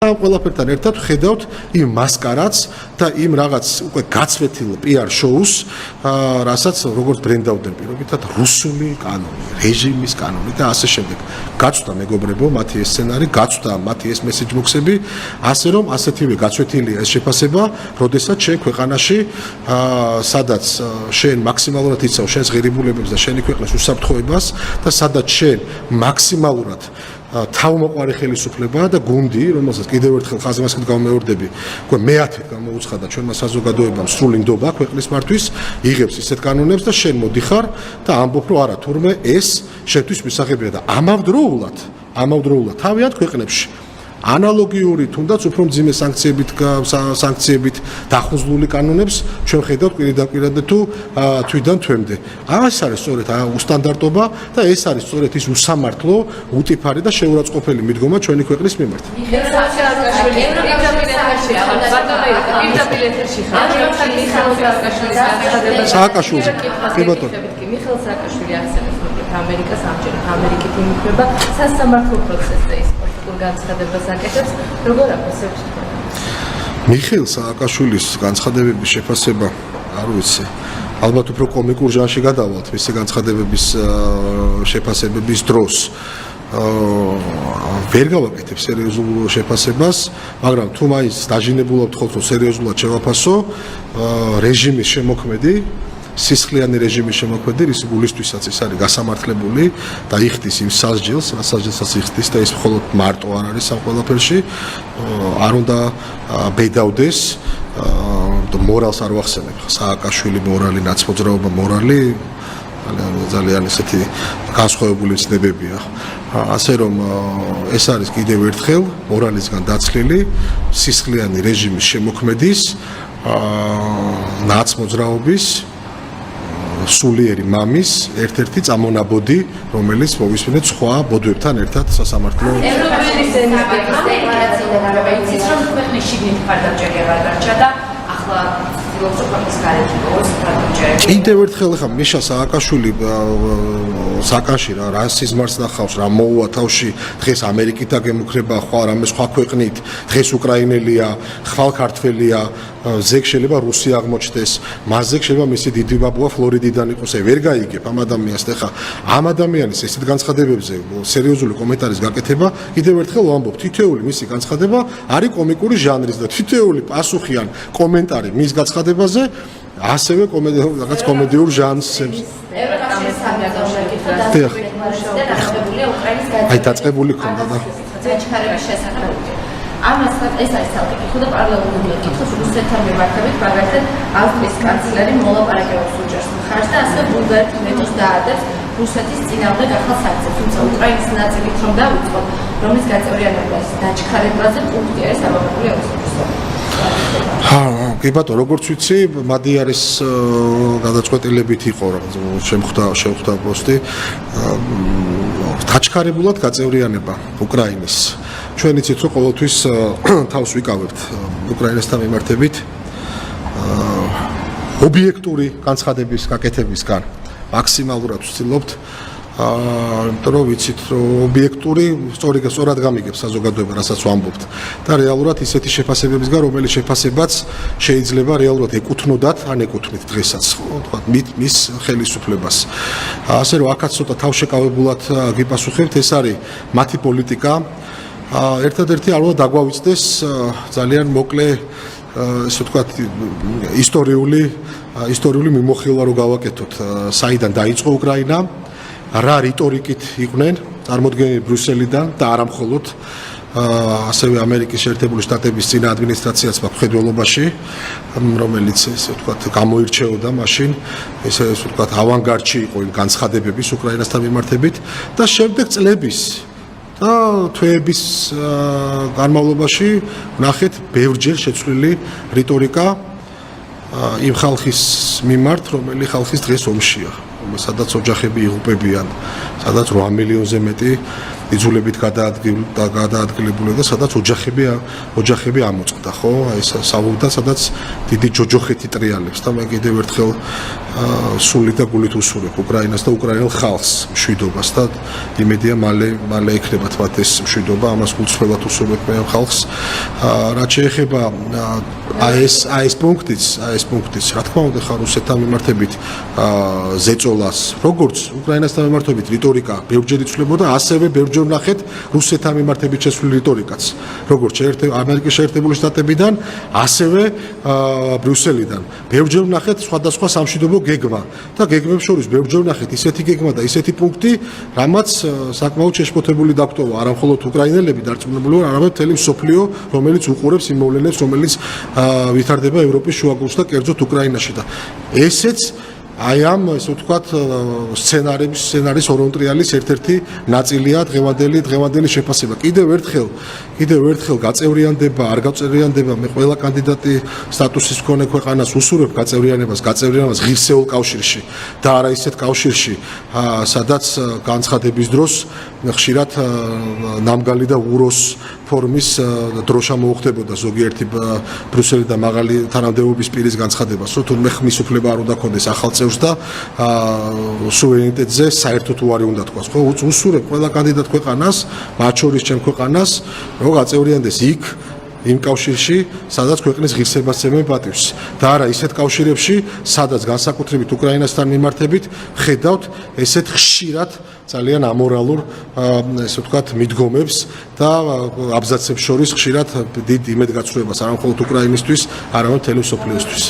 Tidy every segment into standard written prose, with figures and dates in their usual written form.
და ყველაფერთან ერთად ხედავთ იმ მასკარადს და იმ რაღაც უკვე გაცვეთილ PR შოუს, რასაც როგორც ბრენდავდნენ პირობითად რუსული კანონი, რეჟიმის კანონი და ასე შემდეგ. გაცვდა მეგობრებო მათი ეს სცენარი, გაცვდა მათი ეს მესეჯ ბოქსები, ასე რომ ასეთივე გაცვეთილია ეს შეფასება, როდესაც შენ ქვეყანაში, სადაც შენ მაქსიმალურად იცავ შენს ღირებულებებს და შენი ქვეყნის უსაფრთხოებას და სადაც შენ მაქსიმალურად თავმოყარი ხელისუფლებაა და გუნდი, რომელსაც კიდევ ერთხელ ხაზმასკით გამეორდები, მე-10 გამოუცხადა ჩვენმა საზოგადოებამ სრული ნდობა ქვეყნის მართვის, იღებს ისეთ კანონებს და შენ მოდიხარ და ამბობ, რომ არა, თურმე ეს შენთვის მისაღებია და ამავდროულად თავიანთ ქვეყნებში ანალოგიური თუნდაც უფრო მძიმე სანქციებით დახუზლული კანონებს ჩვენ ხედავთ პირდაპირ თუ თვიდან თვემდე. ეს არის სწორედ უსტანდარტობა და ეს არის სწორედ ის უსამართლო, უტიფარი და შეურაცხყოფელი მიდგომა ჩვენი ქვეყნის მიმართ. სააკაშვილი, კი ბატონო. მიხეილ სააკაშვილი ახსენებს ამერიკას ამჯერად ამერიკით იმუშავება სასამართლო პროცესს და ის განცხადებას აკეთებს, როგორ აფასებს? მიხეილ სააკაშვილის განცხადებების შეფასება, არ ვიცი, ალბათ უფრო კომიკურ ჟანრში გადავალთ მისი განცხადებების შეფასებების დროს. ვერ გავაკეთებ სერიოზულ შეფასებას, მაგრამ თუ მაინც დაჟინებულად ხოთ, რომ სერიოზულად შევაფასო, რეჟიმის შემოქმედი სისხლიანი რეჟიმის შემოქმედი რის გულისთვისაც ის არის გასამართლებული და იხდის იმ სასჯელსაც იხდის და ის მხოლოდ მარტო არ არის ამ ყველაფერში, არ უნდა ბედავდეს მორალს არ ვახსენებ, სააკაშვილი მორალი, ნაცმოძრაობა მორალი ძალიან ესეთი განსხვავებული ცნებებია. ასე რომ ეს არის კიდევ ერთხელ მორალისგან დაცლილი სისხლიანი რეჟიმის შემოქმედის ნაცმოძრაობის სულიერი მამის ერთ-ერთი წამონაბოდი, რომელიც მოვისმინეთ სხვა ბოდვებთან ერთად სასამართლო. ევროპის დეკლარაციიდან იცის, რომ ქვეყნის შიგნით მხარდამჭერება დარჩა და ახლა ცდილობს ქვეყნის გარეთ იყოს მხარდამჭერები. კიდევ ერთხელ ხა მიშა სააკაშვილი საკანში რა სიზმარს ნახავს, რა მოუვა თავში, დღეს ამერიკით აგემუქრება, რამე სხვა ქვეყნით, დღეს უკრაინელია, ხვალ ქართველია, ზეგ შეიძლება რუსი აღმოჩნდეს, მასზე შეიძლება მისი დიდი ბაბუა ფლორიდიდან იყოს, ვერ გაიგებ ამ ადამიანს და ხა ამ ადამიანის ესეთ განცხადებებზე სერიოზული კომენტარის გაკეთება, კიდევ ერთხელ ვამბობ, თითოეული მისი განცხადება არის კომიკური ჟანრის და თითოეული პასუხიან კომენტარი მის განცხადებაზე ასევე რაღაც კომედიურ ჟანრს ემს. აი დაწყებული ქონდა და ჩქარების შესახებ. ამასაც ეს არის საკითხი და პარალელურად კითხავს რუსეთთან მიმართებით, მაგალითად ავსტრიის კანცლერი მოლაპარაკებებს უჭერს მხარს და ასევე ბულგარეთის ვეტოს დაადებს რუსეთის წინააღმდეგ ახალ სანქციებს, თუმცა უკრაინის ნაწილით რომ დავიწყოთ, რომლის გაწევრიანებას დაჩქარებაზე პუნქტი არის ამოღებული აუსტრიის. კი ბატონო, როგორც ვიცი, მადიარის გადაწყვეტილებით იყო შემხვდა პოსტი დაჩქარებულად გაწევრიანება უკრაინის. ჩვენ იცით, რომ ყოველთვის თავს ვიკავებთ უკრაინასთან მიმართებით ობიექტური განცხადების გაკეთებისგან მაქსიმალურად ვცდილობთ, იმიტომ რომ ვიცით, რომ ობიექტური სწორად გამიგებს საზოგადოება, რასაც ვამბობთ და რეალურად ისეთი შეფასებებისგან, რომელიც შეფასებაც შეიძლება რეალურად ეკუთვნოდათ, ან ეკუთვნით დღესაც, თქვა მის ხელისუფლებას. ასე რომ აქაც ცოტა თავშეკავებულად გიპასუხებთ, ეს არის მათი პოლიტიკა. ერთადერთი არ უნდა დაგვავიწყდეს ძალიან მოკლე ესე ვთქვათ ისტორიული მიმოხილვა რო გავაკეთოთ, საიდან დაიწყო უკრაინა, რა რიტორიკით იყვნენ წარმოდგენილი ბრიუსელიდან და არა მხოლოდ ასევე ამერიკის შეერთებული შტატების წინა ადმინისტრაციაც მხედველობაში, რომელიც ესე ვთქვათ გამოირჩეოდა მაშინ, ესე ვთქვათ ავანგარდში იყო იმ განცხადებების უკრაინასთან მიმართებით და შემდეგ წლების და თვეების განმავლობაში ვნახეთ ბევრჯერ შეცვლილი რიტორიკა იმ ხალხის მიმართ, რომელი ხალხის დღეს ომშია, სადაც ოჯახები იღუპებიან, სადაც 8 მილიონზე მეტი იძულებით გადაადგილებული და სადაც ოჯახები ამოწყდა, ხო? აი ეს საუბრდა, სადაც დიდი ჯოჯოხეთი ტრიალებს და მე კიდევ ერთხელ სულით და გულით უსურვებ უკრაინას და უკრაინელ ხალხს მშვიდობას და იმედია მალე ექნება თქვათ ეს მშვიდობა, ამას გულწრფელად უსურვებ მე ხალხს. რაც შეეხება ეს პუნქტიც, რა თქმა უნდა, ხარ რუსეთთან მიმართებით ზეწოლას, როგორც უკრაინასთან მიმართებით რიტორიკა ბევრჯერ იცვლებოდა, ასევე ბევრჯერ ნახეთ რუსეთთან მიმართებით შესული რიტორიკაც, როგორც ამერიკის შეერთებული შტატებიდან, ასევე ბრიუსელიდან. ბევრჯერ ნახეთ სხვადასხვა სამშვიდობო გეგმა და გეგმებს შორის ბევრჯერ ნახეთ ისეთი გეგმა და ისეთი პუნქტი, რამაც საკმაოდ შეშფოთებული დაგვტოვა, არა მხოლოდ უკრაინელები დარწმუნებული ვარ, არამედ მთელი მსოფლიო, რომელიც უყურებს იმ მოვლენებს, რომელიც ვითარდება ევროპის შუაგულში და კერძოდ უკრაინაში და ესეც აი ამ ესე ვთქვათ სცენარის ორონტრიალის ერთ-ერთი ნაწილია დღევანდელი შეფასება. კიდევ ერთხელ გაწევრიანდება, არ გაწევრიანდება, მე ყველა კანდიდატი სტატუსის მქონე ქვეყანას უსურვებ გაწევრიანებას ღირსეულ კავშირში და არა ისეთ კავშირში, სადაც განცხადების დროს ხშირად ნამგალი და უროს ფორმის დროშა მოუხდებოდა ზოგიერთი ბრიუსელი და მაღალი თანამდებობის პირის განცხადებას, რომ თურმე ხმის უფლება არ უნდა ქონდეს ახალ წევრს და სუვერენიტეტზე საერთოდ უარი უნდა თქვას. ხო, უსურვებ ყველა კანდიდატ ქვეყანას, მათ შორის ჩემ ქვეყანას, რომ გაწევრიანდეს იმ კავშირში, სადაც ქვეყნის ღირსებას ემენ პატივს და არა ისეთ კავშირებში, სადაც განსაკუთრებით უკრაინასთან მიმართებით ხედავთ ესეთ ხშირად ძალიან ამორალურ ესე ვთქვათ მიდგომებს და აბზაცებს შორის ხშირად დიდ იმედგაცრუებას არა მხოლოდ უკრაინისთვის, არამედ მთელი მსოფლიოსთვის.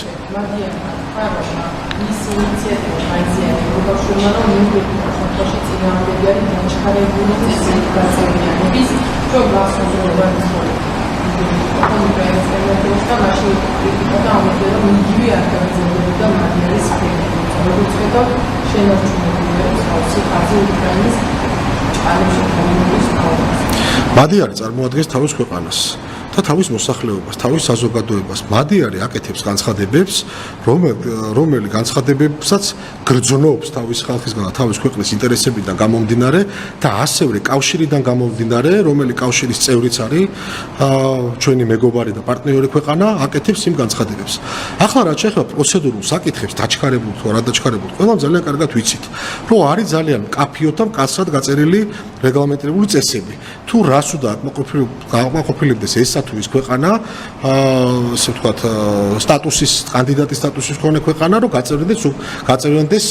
მადიარი წარმოადგენს თავის ქვეყანას და თავის მოსახლეობას, თავის საზოგადოებას. მადიარი აკეთებს განცხადებებს, რომელი განცხადებებსაც გრძნობს თავის ხალხისგან და თავის ქვეყნის ინტერესებიდან გამომდინარე და ასევე კავშირიდან გამომდინარე, რომელი კავშირის წევრიც არის ჩვენი მეგობარი და პარტნიორი ქვეყანა, აკეთებს იმ განცხადებებს. ახლა რაც შეეხება პროცედურულ საკითხებს, დაჩქარებულ თუ არა დაჩქარებულ, ყველამ ძალიან კარგად ვიცით, რომ არის ძალიან მკაფიო და მკაცრად გაწერილი რეგლამენტირებული წესები. თუ რას უნდა აკმაყოფილებდეს ესა თუ ის ქვეყანა, ასე ვთქვათ, კანდიდატის სტატუსის მქონე ქვეყანა, რომ გაწევრიანდეს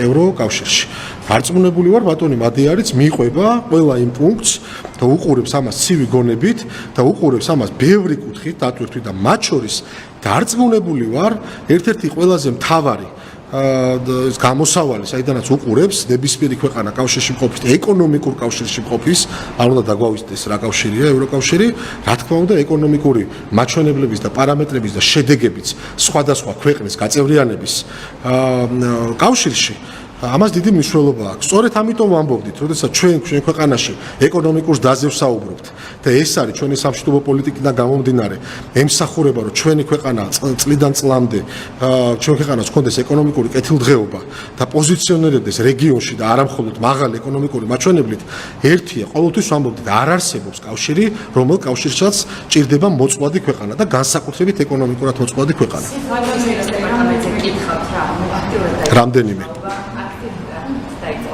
ევროკავშირში. დარწმუნებული ვარ, ბატონი მადიარიც მიყვება ყველა იმ პუნქტს და უყურებს ამას ცივი გონებით და უყურებს ამას ბევრი კუთხით დატვირთვით და მათ შორის დარწმუნებული ვარ, ერთ-ერთი ყველაზე მთავარი გამოსავალი, საიდანაც უყურებს ნებისმიერი ქვეყანა კავშირში მყოფის, ეკონომიკურ კავშირში მყოფის, არ უნდა დაგვავიწყდეს რა კავშირია ევროკავშირი, რა თქმა უნდა ეკონომიკური მაჩვენებლების და პარამეტრების და შედეგებიც სხვადასხვა ქვეყნის გაწევრიანების კავშირში ამას დიდი მნიშვნელობა აქვს. სწორედ ამიტომ ვამბობდით, როდესაც ჩვენ ქვეყანაში ეკონომიკურ დაზევს საუბრობთ და ეს არის ჩვენი სამშვიდობო პოლიტიკიდან გამომდინარე, ემსახურება, რომ ჩვენი ქვეყანა წლიდან წლამდე ჩვენ ქვეყანას ჰქონდეს ეკონომიკური კეთილდღეობა და პოზიციონირებდეს რეგიონში და არა მხოლოდ მაღალი ეკონომიკური მაჩვენებლით, ერთია, ყოველთვის ვამბობდით, არ არსებობს კავშირი, რომელ კავშირშიც ჭირდება მოწყვლადი ქვეყანა და განსაკუთრებით ეკონომიკურად მოწყვლადი ქვეყანა. რამდენიმე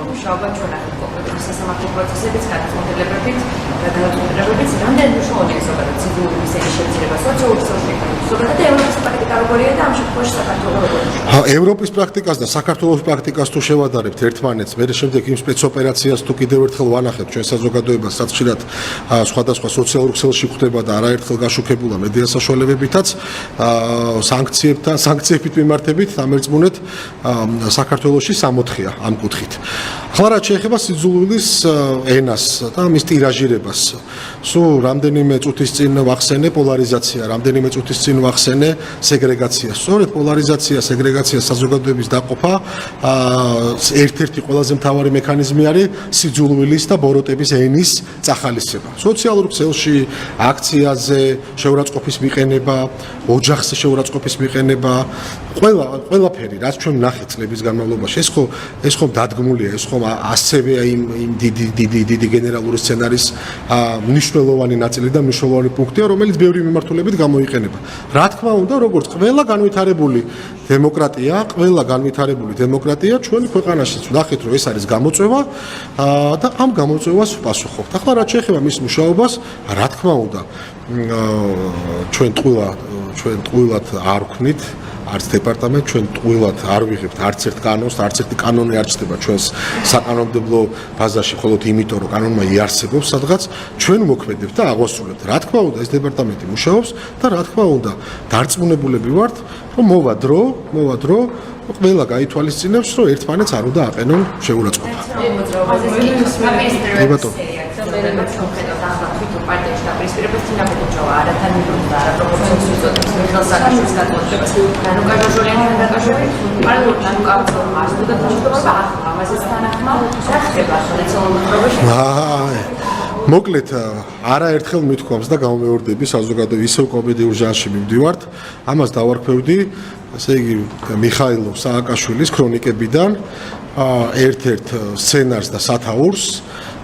მუშაობა ჩვენ ახლა კონკრეტული სასამართლო პროცესების გადაწყვეტილებებით და გადაწყვეტილებებით რამდენი მნიშვნელოვანია ზოგადად ცივილიზაციის ისეთი შეცვლილება სოციალურ-ეკონომიკურ ზოგადად ევროპის პრაქტიკა როგორია და ამ შემთხვევაში საქართველოს როგორია? ევროპის პრაქტიკას და საქართველოს პრაქტიკას თუ შევადარებთ ერთმანეთს, მე შემდეგ იმ სპეცოპერაციას თუ კიდევ ერთხელ ვანახეთ ჩვენ საზოგადოებას, რაც ხშირად სხვადასხვა სოციალურ ქსელში ხდება და არაერთხელ გაშუქებულა მედია საშუალებებითაც სანქციებით მიმართებით ამერწმუნეთ საქართველოში 64-ია ამ კუთხით. ახლა რაც შეეხება სიძულვილის ენას და მის ტირაჟირებას, სულ რამდენიმე წუთის წინ ვახსენე პოლარიზაცია, რამდენიმე წუთის წინ ვახსენე სეგრეგაცია. სწორედ პოლარიზაცია, სეგრეგაცია, საზოგადოების დაყოფა ერთ-ერთი ყველაზე მთავარი მექანიზმი არის სიძულვილის და ბოროტების ენის წახალისება. სოციალურ ქსელში, აქციაზე შეურაცხყოფის მიყენება, ოჯახზე შეურაცხყოფის მიყენება, ყველაფერი, რაც ჩვენ ვნახეთ წლების განმავლობაში, ეს ხომ დადგმულია, ეს ხომ ასევე იმ დიდი გენერალური სცენარის მნიშვნელოვანი ნაწილი და მნიშვნელოვანი პუნქტია, რომელიც ბევრი მიმართულებით გამოიყენება. რა თქმა უნდა, როგორც ყველა განვითარებული დემოკრატია, ჩვენი ქვეყანაშიც ვნახეთ, რომ ეს არის გამოწვევა და ამ გამოწვევას ვპასუხობთ. ახლა რაც შეეხება მის მუშაობას, რა თქმა უნდა, ჩვენ ტყუილად არ ვქნით არც დეპარტამენტ, ჩვენ ტყუილად არ ვიღებთ არც ერთ კანონს, არც ერთი კანონი არ ჩნდება ჩვენს საკანონმდებლო ბაზაში, მხოლოდ იმიტომ, რომ კანონმა იარსებობს სადღაც, ჩვენ მოქმედებთ და აღვასრულებთ. რა თქმა უნდა, ეს დეპარტამენტი მუშაობს და რა თქმა უნდა, დარწმუნებულები ვართ, რომ მოვა დრო, ყველა გაითვალისწინებს, რომ ერთმანეთს არ უნდა აყენონ შეურაცხყოფა. პარტიაში დაპირისპირებას წინაპრებობა არათან მიდროდა არაპროპორციულ სიტუაციებს მიხელ სააკაშვილის გადმოცემას ნანუკა ჟორჟოლიანი დაკავშირებით პარალელურად ნანუკა მასტო და თავშეფარება ამაზეც თანახმა რა ხდება სოციალურ პრობლემებში მოკლედ არაერთხელ მithქვამს და გამომეორდები საზოგადოების ისევ კომედიურ ჟანრში მივდივართ ამას დავარქვევდი ესე იგი მიხაილ სააკაშვილის ქრონიკებიდან ერთ-ერთ სცენარს და სათაურს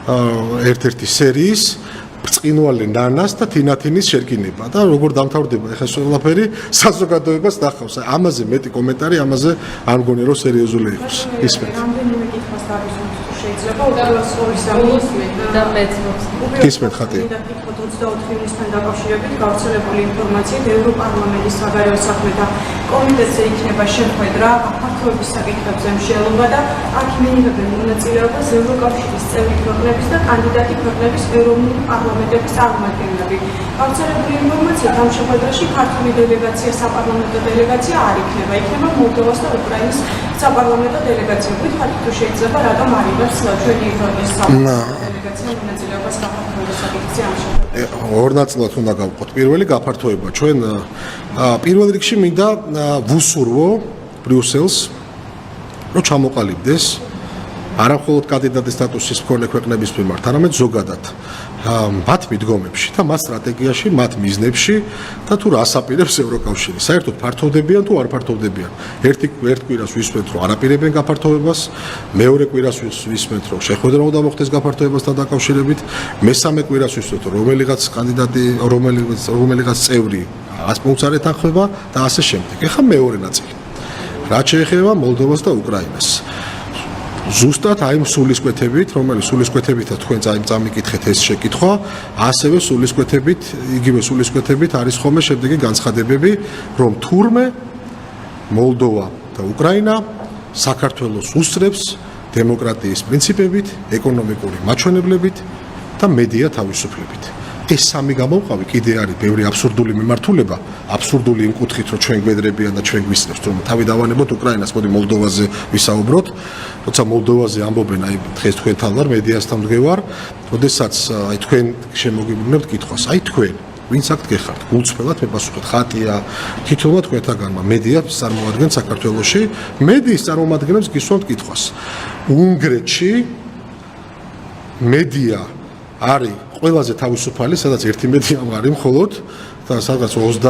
ერთ-ერთი სერიის ბრწყინვალე ნანას და თინათინის შერკინება და როგორ დამთავრდება ეხლა ყველაფერი საზოგადოებას ნახავს. ამაზე მეტი კომენტარი, ამაზე არ მგონია რომ სერიოზული იყოს. ისმენთ. რამდენიმე კითხვას დავისვამთ შეიძლება უბრალოდ და მეც ისმენთ ხატი. 24 ივნისთან დაკავშირებით გავრცელებული ინფორმაციით ევროპარლამენტის საგარეო საქმეთა კომიტეტზე იქნება შეხვედრა ფართოების საკითხებზე მსჯელობა და აქ მიიღებენ მონაწილეობას ევროკავშირის წევრი ქვეყნების და კანდიდატი ქვეყნების ეროვნული პარლამენტების წარმომადგენლები. გავრცელებული ინფორმაციით ამ შეხვედრაში ქართული დელეგაცია, საპარლამენტო დელეგაცია არ იქნება, იქნება მოლდოვას და უკრაინის საპარლამენტო დელეგაციები. ხართ თუ შეიძლება რატომ არ იღებს ჩვენი ქვეყნის საპარლამენტო დელეგაცია მონაწილეობას საქართველოს საკითხზე ამ შეხვედრაში? ორ ნაწილად უნდა გავყოთ. პირველი გაფართოება. ჩვენ პირველ რიგში მინდა ვუსურვო ბრიუსელს, რომ ჩამოყალიბდეს არა მხოლოდ კანდიდატის სტატუსის მქონე ქვეყნების მიმართ, არამედ ზოგადად მათ მიდგომებში და მათ სტრატეგიაში, მათ მიზნებში და თუ რას აპირებს ევროკავშირი. საერთოდ ფართოვდებიან თუ არ ფართოვდებიან. ერთ კვირას ვისმენთ, რომ არაპირებენ გაფართოვებას, მეორე კვირას ვისმენთ, რომ შეხვედრა უნდა მოხდეს გაფართოებასთან დაკავშირებით, მესამე კვირას ვისმენთ, რომ რომელიღაც კანდიდატი, რომელიღაც წევრი 100 პუნქტს არ ეთანხმება და ასე შემდეგ. ეხლა მეორე ნაწილი. რაც შეეხება მოლდოვას და უკრაინას. ზუსტად აი ამ სულისკვეთებით, რომელიც სულისკვეთებითა თქვენ წამიკითხეთ ეს შეკითხვა, ასევე სულისკვეთებით, იგივე სულისკვეთებით არის ხოლმე შემდეგი განცხადებები, რომ თურმე მოლდოვა და უკრაინა საქართველოს უსწრებს დემოკრატიის პრინციპებით, ეკონომიკური მაჩვენებლებით და მედია თავისუფლებით. ეს სამი გამოვყავი კიდე არის ბევრი აბსურდული მიმართულება, აბსურდული იმ კუთხით, რომ ჩვენ გვედრებიან და ჩვენ გვისწრებს, რომ თავი დავანებოთ უკრაინას, მოდი მოლდოვაზე ვისაუბროთ. როცა მოლდოვაზე ამბობენ, აი დღეს თქვენთან ვარ, მედიასთან მდგევარ, როდესაც აი თქვენ შემოგიბრუნებთ კითხვას, აი თქვენ ვინც აქ გეხართ, გულწრფელად მეპასუხეთ, ხატია, თითოეულმა თქვენთაგანმა მედიას წარმოადგენთ საქართველოში, მედიის წარმომადგენლებს გისვამთ კითხვას. უნგრეთში მედია არის ყველაზე თავისუფალი, სადაც ერთი მედია არის მხოლოდ და სადაც 20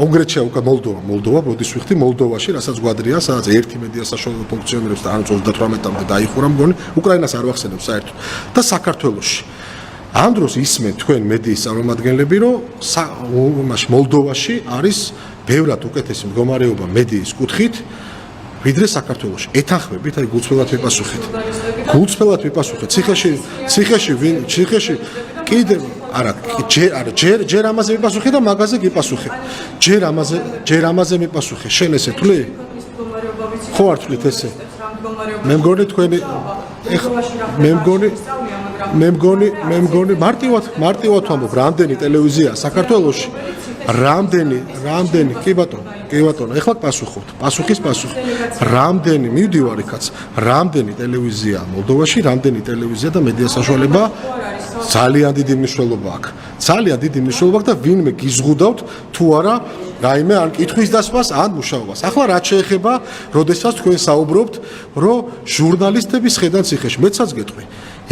უნგრეთში უკვე მოლდოვა, როდის ვიხდი მოლდოვაში, რასაც გვადრია, სადაც ერთი მედია საშუალო ფუნქციონირებს და ანც 38-მდე დაიხურა მგონი, უკრაინას არ ვახსენებ საერთოდ. და საქართველოში. ამ დროს ისმენთ თქვენ მედიის წარმომადგენლები, რომ მოლდოვაში არის ბევრად უკეთესი მდგომარეობა მედიის კუთხით, ვიდრე საქართველოში. ეთანხმებით, აი გულწრფელად ვიპასუხეთ. გულწრფელად ვიპასუხეთ. ციხეში კიდევ არა, ჯერ ამაზე ვიპასუხე და მაგაზე გიპასუხე. ჯერ ამაზე მიპასუხე. შენ ესე თვლი? ხო არ თვლით ესე? მე მგონი თქვენი მე მგონი მარტივად ვამბობ, რამდენი ტელევიზია საქართველოში, რამდენი კი ბატონო, ეხლა პასუხობთ, პასუხის პასუხი. რამდენი მივდივარ იქაც, რამდენი ტელევიზია მოლდოვაში, რამდენი ტელევიზია და მედია საშუალება ძალიან დიდი მნიშვნელობა აქვს. ძალიან დიდი მნიშვნელობა აქვს და ვინმე გიზღუდავთ თუ არა რაიმე ან კითხვის დასმას, ან მუშაობას. ახლა რაც შეეხება, როდესაც თქვენ საუბრობთ, რომ ჟურნალისტები შედან ციხეში, მეცაც გეტყვი.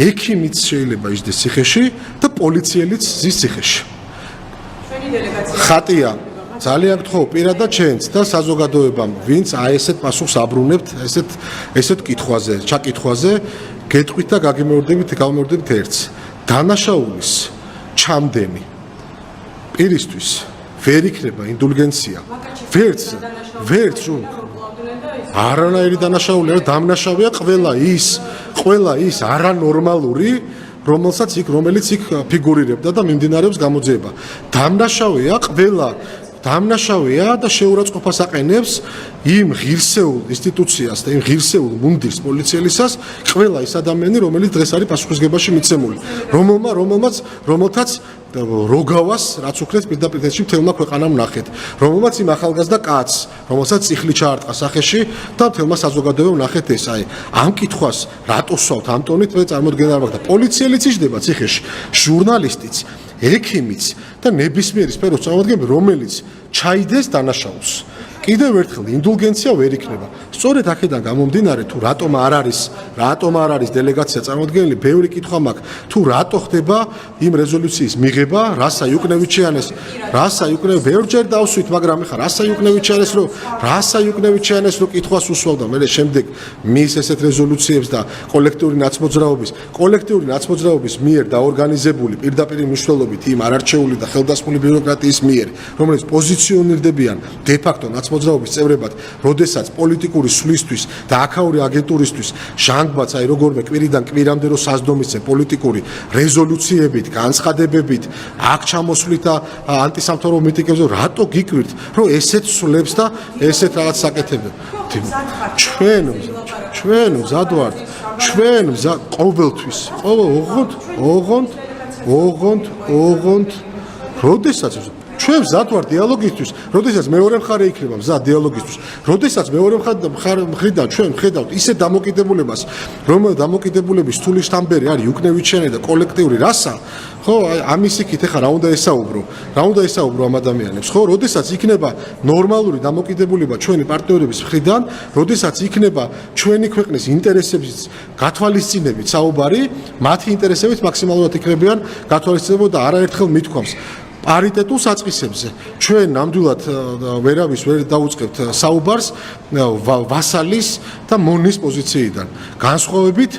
ექიმიც შეიძლება ისდეს ციხეში და პოლიციელიც ზის ციხეში. ჩვენი დელეგაცია ხატია ძალიან გთხოვ პირადად ჩვენც და საზოგადოებამ, ვინც აი ესეთ პასუხს აბრუნებთ, ესეთ კითხვაზე, ჩაკითხვაზე, გეტყვით და გამემორდებით ერთს. დანაშაულის ჩამდენი პირისთვის ვერ იქნება ინდულგენცია. ვერც არანაირი დანაშაული არა, დამნაშავეა ყველა ის არანორმალური, რომელიც იქ ფიგურირებდა და მიმდინარეობს გამოძიება. დამნაშავეა ყველა დამნაშავეა და შეურაცხყოფას აყენებს იმ ღირსეულ ინსტიტუციას და იმ ღირსეულ მუნდირს პოლიციელისას ყველა ის ადამიანი, რომელიც დღეს არის პასუხისგებაში მიცემული, რომელთაც როგავას რაც უქნეს პირდაპირ მთელმა ქვეყანამ ნახეთ, რომელმაც იმ ახალგაზრდა კაცს, რომელსაც წიხლი ჩაარტყა სახეში და მთელმა საზოგადოებამ ნახეთ ეს, აი, ამ კითხვას რატო სვავთ ამ ტონით, მე წარმოდგენა არ მაქვს და პოლიციელიც იჯდება ციხეში, ჟურნალისტიც, ექიმიც და ნებისმიერი სფეროს წარმომადგენელი, რომელიც ჩაიდეს დანაშაულს. კიდევ ერთხელ ინდულგენცია ვერ იქნება. სწორედ აქედან გამომდინარე, თუ რატომ არ არის დელეგაცია წარმოდგენილი, ბევრი კითხვა მაქვს, თუ რატო ხდება იმ რეზოლუციის მიღება, რასა იუკნევიჩიანეს, ბევრჯერ დავსვით, მაგრამ ეხლა რასა იუკნევიჩიანეს რო კითხვას უსვავდა, მე შემდეგ მის ესეთ რეზოლუციებს და კოლექტიური ნაცმოძრაობის მიერ დაორგანიზებული პირდაპირ მნიშვნელობით იმ არარჩეული და ხელდასმული ბიუროკრატიის მიერ, რომელიც პოზიციონირდებიან დე-ფაქტო მოძრაობის წევრებად, როდესაც პოლიტიკური სვლისთვის და აქაური აგენტურისთვის ჟანგბაც აი როგორმე კვირიდან კვირამდე რო საზდომისცემ პოლიტიკური რეზოლუციებით, განცხადებებით, აქ ჩამოსვლით და ანტისამთავრობო მიტინგებზე რატო გიკვირთ, რომ ესეთ სვლებს და ესეთ რაღაც საკეთებებს. ჩვენ მზად ვართ, ყოველთვის, ოღონდ, როდესაც ჩვენ მზად ვართ დიალოგისთვის, როდესაც მეორე მხარე იქნება მზად დიალოგისთვის, როდესაც მეორე მხრიდან ჩვენ ვხედავთ ისეთ დამოკიდებულებას, რომელიც დამოკიდებულების თული შთამბერი არის იუკნევიჩიანი და კოლექტიური რასა, ხო, აი ამის იქით ეხლა რა უნდა ესაუბრო ამ ადამიანებს, ხო, როდესაც იქნება ნორმალური დამოკიდებულება ჩვენი პარტნიორების მხრიდან, როდესაც იქნება ჩვენი ქვეყნის ინტერესების გათვალისწინებით საუბარი, მათი ინტერესებით მაქსიმალურად იქნებიან გათვალისწინებულნი და არაერთხელ მithქვამს პარიტეტულ საწყისებზე. ჩვენ ნამდვილად ვერავის ვერ დაუწყებთ საუბარს ვასალის და მონის პოზიციიდან. განსხვავებით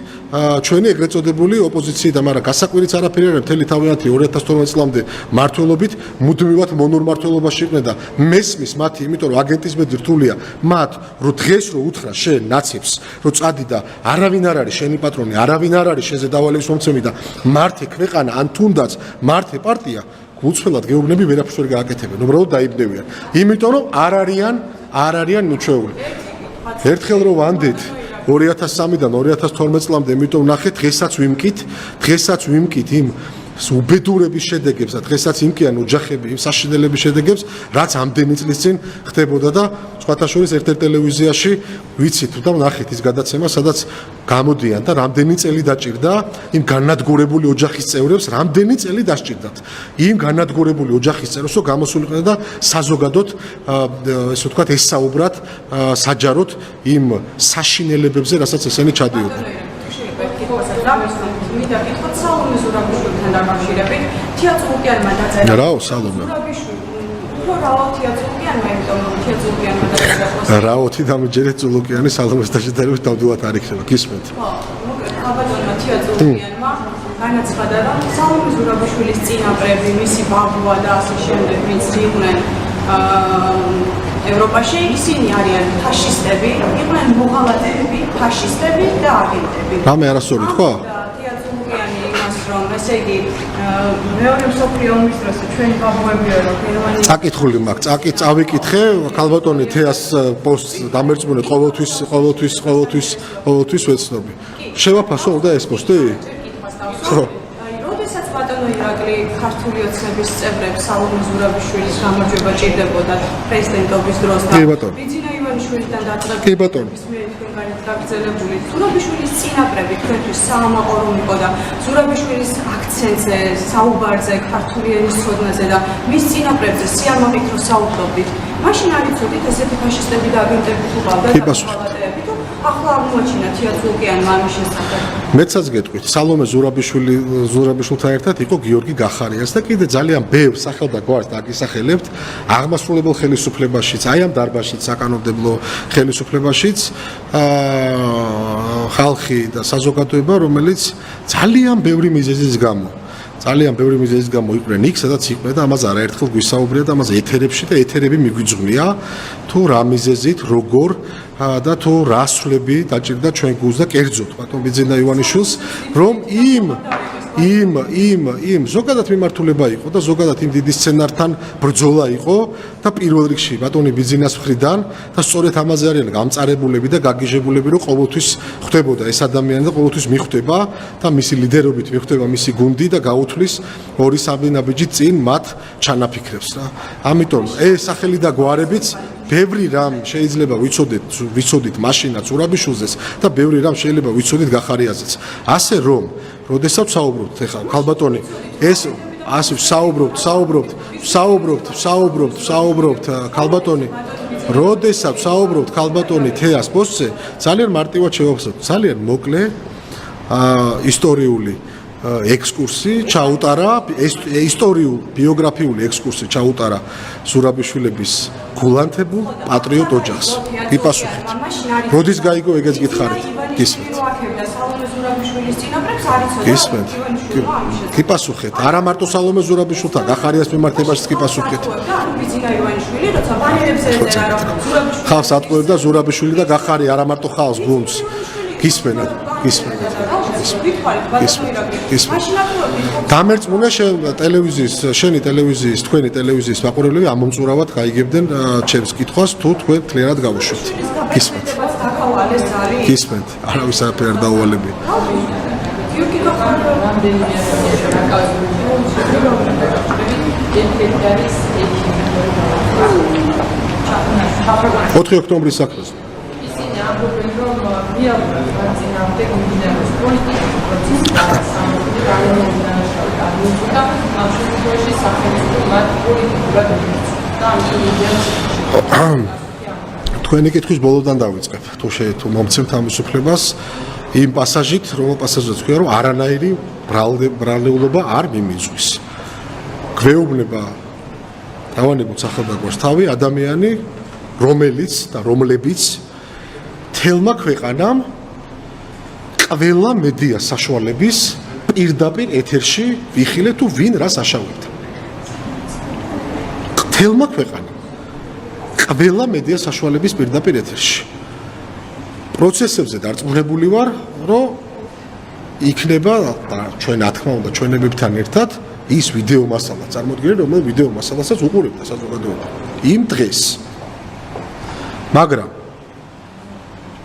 ჩვენი ეგრეთ წოდებული ოპოზიციიდან, მაგრამ გასაკვირიც არაფერი არა, მთელი თავიანთი 2012 წლამდე მართლობით მუდმივად მონურ მართლობაში იყვნენ და მესმის მათი, იმიტომ რომ აგენტიზმები რთულია, მათ რო დღეს რო უთხრა შენ ნაცებს, რო წადი და არავინ არ არის შენი პატრონი, არავინ არ არის შენზე დავალების მომცემი და მართე ქვეყანა ან თუნდაც მართე პარტია გულწრფელად გეუბნები ვერაფერს ვერ გააკეთებენ, უბრალოდ დაიბნევიან. იმიტომ რომ არ არიან მიჩვეული. ერთხელ რო ვანდით 2003-დან 2012 წლამდე, იმიტომ ნახეთ, დღესაც ვიმკით იმ უბედურების შედეგებს და დღესაც იმკიან ოჯახები, იმ საშინელების შედეგებს, რაც ამდენი წლის წინ ხდებოდა და სხვათა შორის ერთ-ერთ ტელევიზიაში ვიცით და ნახეთ ის გადაცემა, სადაც გამოდიან და რამდენი წელი დაჭირდა იმ განადგურებული ოჯახის წევრებს, რამდენი წელი დასჭირდათ. იმ განადგურებული ოჯახის წევრებს რომ გამოსულიყვნენ და საზოგადოდ ესე ვთქვათ ესაუბრათ საჯაროდ იმ საშინელებებზე, რასაც ესენი ჩადიოდნენ. მინდა გითხოთ სალომე ზურაბიშვილთან დაკავშირებით, თეატრუკიანმა დაწერა. რაო სალომე? რაო თეატრუკიანმა, იმიტომ რომ თეატრუკიანმა დაწერა. რაოთი დამჯერეთ ზულუკიანი სალომესთან შედარებით ნამდვილად არ იქნება, გისმენთ. ხო, ხაბატონმა თეატრუკიანმა განაცხადა, რომ სალომე ზურაბიშვილის წინაპრები, მისი ბაბუა და ასე შემდეგ, ვინც იყვნენ ევროპაში, ისინი არიან ფაშისტები, იყვნენ მოღალატეები, ფაშისტები და აგენტები. რამე არასწორი თქვა? თეატრუკიანი იმას, რომ ესე იგი მეორე მსოფლიო ომის დროს ჩვენი ბაბუებია რომ გერმანიაში წაკითხული მაქვს, წავიკითხე, ქალბატონი თეას პოსტს დამერწმუნეთ ყოველთვის ვეცნობი. შევაფასო უნდა ეს პოსტი? როდესაც ბატონი ბატონო ირაკლი, ქართული ოცნების წევრებს სალომე ზურაბიშვილის გამარჯვება ჭირდებოდა პრეზიდენტობის დროს და ბიძინა ივანიშვილიდან კი ბატონო. გაგრძელებული ზურაბიშვილის წინაპრები თქვენთვის საამაყორო იყო და ზურაბიშვილის აქცენტზე, საუბარზე, ქართული ენის ცოდნაზე და მის წინაპრებზე სიამაყით რო საუბრობდით, მაშინ არ იცოდით ესეთი ფაშისტები და აგენტები თუ ყავდათ და ახლა აღმოაჩინა თეატრალკიანმა ამის შესახებ. მეცაც გეტყვით, სალომე ზურაბიშვილთან ერთად იყო გიორგი გახარიას და კიდე ძალიან ბევრ სახელ და გვარს დაგისახელებთ აღმასრულებელ ხელისუფლებაშიც, აი ამ დარბაზშიც, საკანონმდებლო ხელისუფლებაშიც ხალხი და საზოგადოება, რომელიც ძალიან ბევრი მიზეზის გამო იყვნენ იქ, სადაც იყვნენ და ამაზე არაერთხელ გვისაუბრია და ამაზე ეთერებში და ეთერები მიგვიძღვნია თუ რა მიზეზით, როგორ და თუ რა სვლები დაჭირდა ჩვენ გულს და კერძოდ ბატონ ბიძინა ივანიშვილს, რომ იმ ზოგადად მიმართულება იყო და ზოგადად იმ დიდი სცენართან ბრძოლა იყო და პირველ რიგში ბატონი ბიძინას მხრიდან და სწორედ ამაზე არიან გამწარებულები და გაგიჟებულები, რომ ყოველთვის ხვდებოდა ეს ადამიანი და ყოველთვის მიხვდება და მისი ლიდერობით მიხვდება მისი გუნდი და გაუთვლის ორი საბინაბიჯით წინ მათ ჩანაფიქრებს რა. ამიტომ ეს სახელი და გვარებიც ბევრი რამ შეიძლება ვიცოდით მაშინაც ზურაბიშვილზეც და ბევრი რამ შეიძლება ვიცოდით გახარიაზეც. ასე რომ, როდესაც საუბრობთ ეხლა ქალბატონი ეს ასე საუბრობთ ქალბატონი როდესაც საუბრობთ ქალბატონი თეას პოსტზე ძალიან მარტივად შევახსენოთ ძალიან მოკლე ისტორიული ექსკურსი ჩაუტარა ისტორიულ ბიოგრაფიული ექსკურსი ჩაუტარა ზურაბიშვილების გულანთებულ პატრიოტ ოჯახს. გიპასუხეთ. როდის გაიგო ეგეც გითხარით? გისმენთ. გისმენთ. გიპასუხეთ. არა მარტო სალომე ზურაბიშვილთან, გახარიას მიმართებაშიც გიპასუხეთ. ხალხს ატყუებდა ზურაბიშვილი და გახარი არა მარტო ხალხს გუნდს. გისმენთ. დამერწმუნე შენი ტელევიზიის, თქვენი ტელევიზიის მაყურებლები ამომწურავად გაიგებდნენ ჩემს კითხვას, თუ თქვენ თლიანად გავუშვებთ. გისმენთ. გისმენთ. არავის არაფერ არ დაუვალები. ოთხი ოქტომბრის საქმეზე. ამბობენ, რომ მიაბრუნებენ წინამდე მიმდინარეობს პოლიტიკური პროცესი და სამართლის განმეორება და ამ შემთხვევაში სახელმწიფო მათ პოლიტიკურად და ამ თქვენი კითხვის ბოლოდან დავიწყებ. თუ მომცემთ ამისუფლებას იმ პასაჟით, რომელ პასაჟიც თქვია, რომ არანაირი ბრალეულობა არ მიმიწვის. გვეუბნება დავანებოთ სახელდაგვარს თავი ადამიანი, რომლებიც თელმა ქვეყანამ ყველა მედია საშუალების პირდაპირ ეთერში ვიხილე თუ ვინ რას აშავებდა. თელმა ქვეყანამ ყველა მედია საშუალების პირდაპირ ეთერში. პროცესებზე დარწმუნებული ვარ, რომ იქნება და ჩვენ რა თქმა უნდა ჩვენებებთან ერთად ის ვიდეო მასალა წარმოდგენილი, რომელიც ვიდეო მასალასაც უყურებდა საზოგადოება იმ დღეს. მაგრამ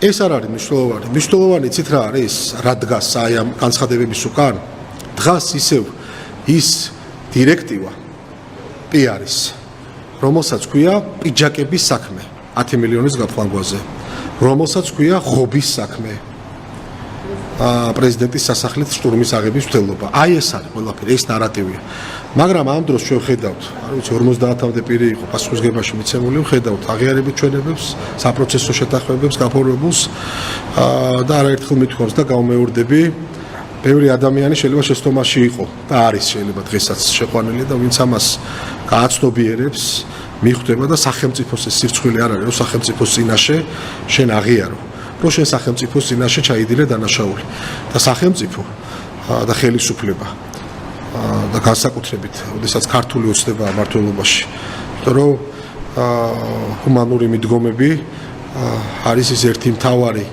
ეს არ არის მნიშვნელოვანი. მნიშვნელოვანი იცით რა არის? რა დგას აი ამ განცხადებების უკან? დგას ისევ ის დირექტივა პიარის, რომელსაც ქვია პიჯაკების საქმე 10 მილიონის გაფლანგვაზე, რომელსაც ქვია ხობის საქმე, პრეზიდენტის სასახლით შტურმის აღების მცდელობა. აი ეს არის ყველაფერი, ეს ნარატივია. მაგრამ ამ დროს ჩვენ ხედავთ, არ ვიცი 50-მდე პირი იყო პასუხისგებაში მიცემული, ხედავთ აღიარებით ჩვენებებს, საპროცესო შეთანხმებებს, გაფორმებულს და არაერთხელ მithქვამს და გავმეორდები, ბევრი ადამიანი შეიძლება შეცდომაში იყო და არის შეიძლება დღესაც შეყვანილი და ვინც ამას გააცნობიერებს, მიხვდება და სახელმწიფოს ეს სირცხვილი არ არის, რომ სახელმწიფოს წინაშე შენ აღიარო. რომ შენ სახელმწიფოს წინაშე ჩაიდილე დანაშაული და სახელმწიფო და ხელისუფლება და განსაკუთრებით, როდესაც ქართული ოცნება მმართველობაში, იმიტომ რომ ჰუმანური მიდგომები არის ის ერთი მთავარი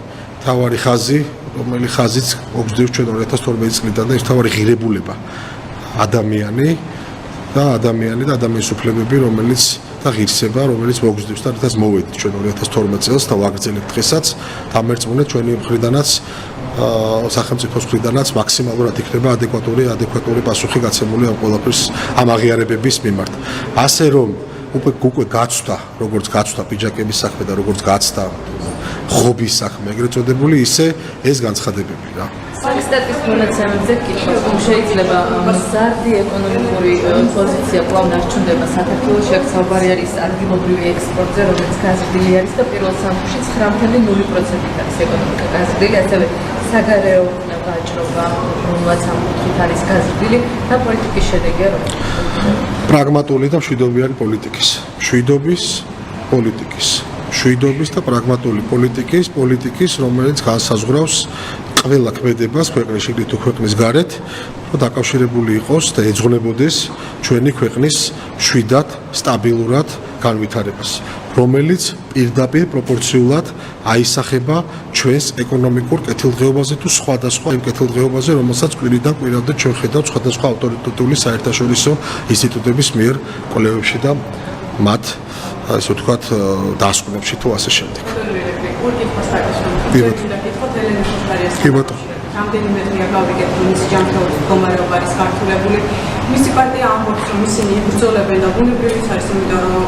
ხაზი, რომელიც ხაზიც მოგზდევს ჩვენ 2012 წლიდან და ის მთავარი ღირებულება ადამიანი და ადამიანის უფლებები, რომელიც და ღირსება, რომელიც მოგზდევს და რითაც მოვედით ჩვენ 2012 წელს და ვაგრძელებთ დღესაც, დამერწმუნეთ ჩვენი მხრიდანაც სახელმწიფოს მხრიდანაც მაქსიმალურად იქნება ადეკვატური პასუხი გაცემული ამ ყველაფრის ამ აღიარებების მიმართ. ასე რომ უკვე გაცვდა, როგორც გაცვდა პიჯაკების საქმე და როგორც გაცდა ხობის საქმე, ეგრეთ წოდებული, ისე ეს განცხადებები რა. სტატის მონაცემებზე კითხვა, შეიძლება მზარდი ეკონომიკური პოზიცია კვლავ ნარჩუნდება საქართველოში, აქ საუბარი არის ადგილობრივი ექსპორტზე, რომელიც გაზრდილი არის და პირველ სამში 9.0% არის ეკონომიკა გაზრდილი, ასევე საგარეო ვაჭრობა, რომელსაც ამ კუთხით არის გაზრდილი და პოლიტიკის შედეგია პრაგმატული და მშვიდობიანი პოლიტიკის. მშვიდობის და პრაგმატული პოლიტიკის, რომელიც განსაზღვრავს ყველა ქმედებას ქვეყნის შიგნით თუ ქვეყნის გარეთ, რომ დაკავშირებული იყოს და ეძღვნებოდეს ჩვენი ქვეყნის მშვიდად, სტაბილურად განვითარებას, რომელიც პირდაპირ პროპორციულად აისახება ჩვენს ეკონომიკურ კეთილდღეობაზე თუ სხვადასხვა იმ კეთილდღეობაზე, რომელსაც კვირიდან კვირამდე ჩვენ ხედავთ სხვადასხვა ავტორიტეტული საერთაშორისო ინსტიტუტების მიერ კვლევებში და მათ ასე ვთქვათ დასკვნებში თუ ასე შემდეგ. რამდენიმე დღეა გავიგეთ, რომ მისი ჯანმრთელობის მდგომარეობა არის გართულებული. მისი პარტია ამბობს, რომ ისინი იბრძოლებენ და ბუნებრივიც არის, იმიტომ რომ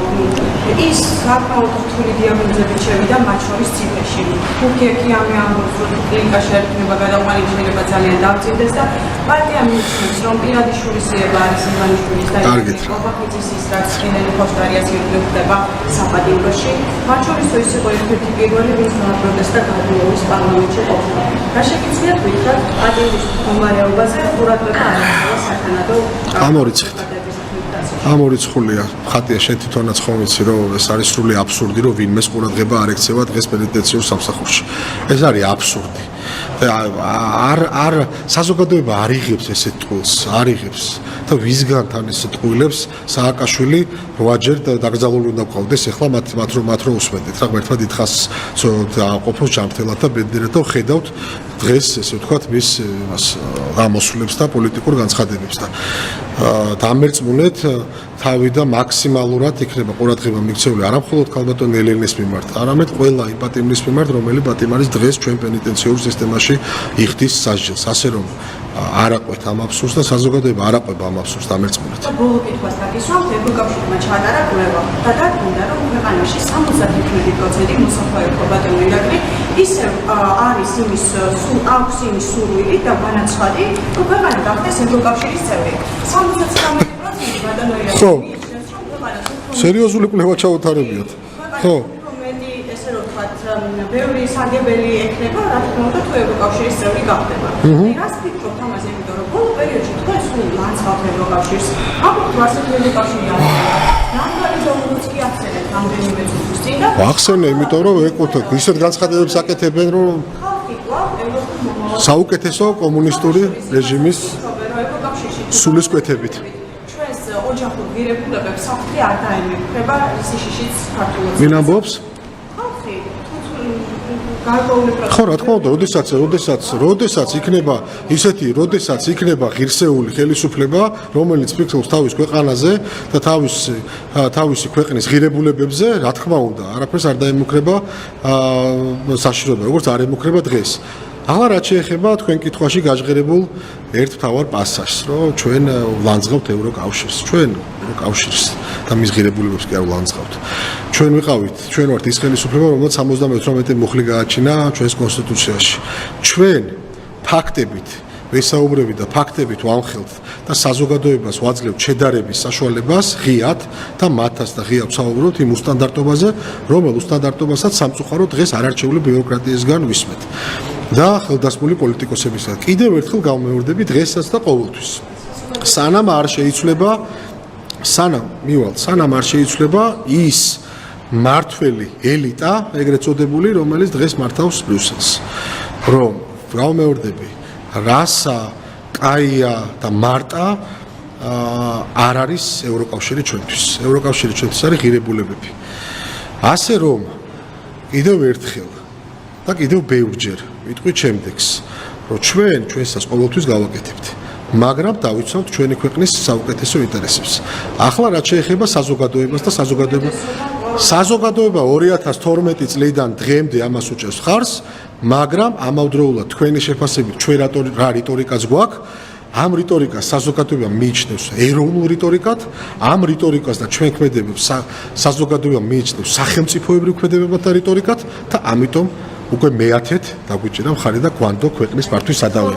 ის საკმაოდ რთული დიაგნოზებით შევიდა მათ შორის ციფრში. თურქეთი ამბობს, რომ კლინიკაში ერქნება გადაყვანილება ძალიან დამწირდეს და პარტია მიიჩნევს, რომ პირადი შურისძიება არის ივანიშვილის და ყოფაქიძის ის, რაც კენელი ხოშტარიას ირგვლივ ხდება საპატიმროში. მათ შორის ის იყო ერთ-ერთი პირველი, ვინც დააბრუნეს და გადმოუვლის პარლამენტში ყოფნა. რა შეგიძლიათ ვთქვათ, პარტიის მდგომარეობაზე ყურადღება არ ექნება სათანადო ამორიცხულია. ხატია შენ თვითონაც ხომ ვიცი, რომ ეს არის სრული აბსურდი, რომ ვინმეს ყურადღება არ ექცევა დღეს პენიტენციურ სამსახურში. ეს არის აბსურდი. არ საზოგადოება არ იღებს ესეთ ტყუილს, არ იღებს. და ვისგან თან ეს ტყუილებს სააკაშვილი 8ჯერ დაკრძალული უნდა გყავდეს, ეხლა მათ რომ უსმენდეთ რა ღმერთმა დიდხანს ყოფოს ჯანმრთელად და ბედნიერად და ხედავთ დღეს ესე ვთქვათ მის გამოსვლებს და პოლიტიკურ განცხადებებს და დამერწმუნეთ თავი და მაქსიმალურად იქნება ყურადღება მიქცეული არა მხოლოდ ქალბატონ ელენეს მიმართ, არამედ ყველა იმ პატიმრის მიმართ, რომელი პატიმარის დღეს ჩვენ პენიტენციურ სისტემაში იხდის სასჯელს. ასე რომ არ აყვეთ ამ აბსურდს და საზოგადოება არ აყვება ამ აბსურდს დამერწმუნეთ. ბოლო კითხვას დაგისვამთ, ევროკავშირმა ჩაატარა კვლევა და დადგინდა, რომ ქვეყანაში 75% მოსახლეობა ბატონო ირაკლი ისევ არის აქვს იმის სურვილი და განაცხადი, რომ ქვეყანა გახდეს ევროკავშირის წევრი. 79% ბატონო ირაკლი ხო. სერიოზული კვლევა ჩაუთარებიათ. ხო. ბევრი საგებელი ექნება, რა თქმა უნდა, თუ ევროკავშირის წევრი გახდება. რას ფიქრობთ ამაზე, იმიტომ რომ ბოლო პერიოდში თქვენ სულ განსხვავებთ ევროკავშირს. აბსოლუტურად ვარსკვლავი ევროკავშირი არის. რამდენი დომინოც კი ახსენეთ რამდენიმე წუთის წინ და ახსენე, იმიტომ რომ ეკუთვნით ისეთ განცხადებებს აკეთებენ, რომ ხალხი კვლავ ევროპულ მომავალს საუკეთესო კომუნისტური რეჟიმის სულისკვეთებით. ჩვენს ოჯახურ ღირებულებებს საფრთხე არ დაემეფება, ისი შიშიც ქართულებს. ვინ ამბობს? ხო, რა თქმა უნდა, როდესაც იქნება ისეთი, როდესაც იქნება ღირსეული ხელისუფლება, რომელიც ფიქრობს თავის ქვეყანაზე და თავისი ქვეყნის ღირებულებებზე, რა თქმა უნდა, არაფერს არ დაემუქრება საშიშროება, როგორც არ ემუქრება დღეს. ახლა რაც შეეხება თქვენ კითხვაში გაჟღერებულ ერთ მთავარ პასაჟს, რომ ჩვენ ვლანძღავთ ევროკავშირს, ჩვენ ევროკავშირს და მის ღირებულებებს კი არ ვლანძღავთ. ჩვენ ვართ ის ხელისუფლება, რომელსაც 78 მუხლი გააჩინა ჩვენს კონსტიტუციაში. ჩვენ ფაქტებით ვესაუბრებით და ფაქტებით ვამხელთ და საზოგადოებას ვაძლევთ შედარების საშუალებას ღიად და მათაც და ღიად ვსაუბრობთ იმ უსტანდარტობაზე, რომელ უსტანდარტობასაც სამწუხარო დღეს არარჩეული ბიუროკრატიისგან ვისმენთ. და ხელდასმული პოლიტიკოსებისგან. კიდევ ერთხელ გამეორდები დღესაც და ყოველთვის. სანამ არ შეიცვლება ის მართველი ელიტა, ეგრეთ წოდებული, რომელიც დღეს მართავს ბრიუსელს. რომ გამეორდები, რასა, კაია და მარტა არ არის ევროკავშირი ჩვენთვის. ევროკავშირი ჩვენთვის არის ღირებულებები. ასე რომ კიდევ ერთხელ და კიდევ ბევრჯერ ვიტყვით შემდეგს, რომ ჩვენსაც ყოველთვის გავაკეთებთ, მაგრამ დავიცვამთ ჩვენი ქვეყნის საუკეთესო ინტერესებს. ახლა რაც შეეხება საზოგადოებას და საზოგადოებას საზოგადოება 2012 წლიდან დღემდე ამას უჭერს ხარს, მაგრამ ამავდროულად თქვენი შეფასებით ჩვენ რა რიტორიკაც გვაქვს, ამ რიტორიკას საზოგადოება მიიჩნევს ეროვნულ რიტორიკად, ამ რიტორიკას და ჩვენ ქმედებებს საზოგადოება მიიჩნევს სახელმწიფოებრივ ქმედებებად და რიტორიკად და ამიტომ უკვე მეათეთ დაგვიჭირა მხარი და გვანდო ქვეყნის მართვის სადავე.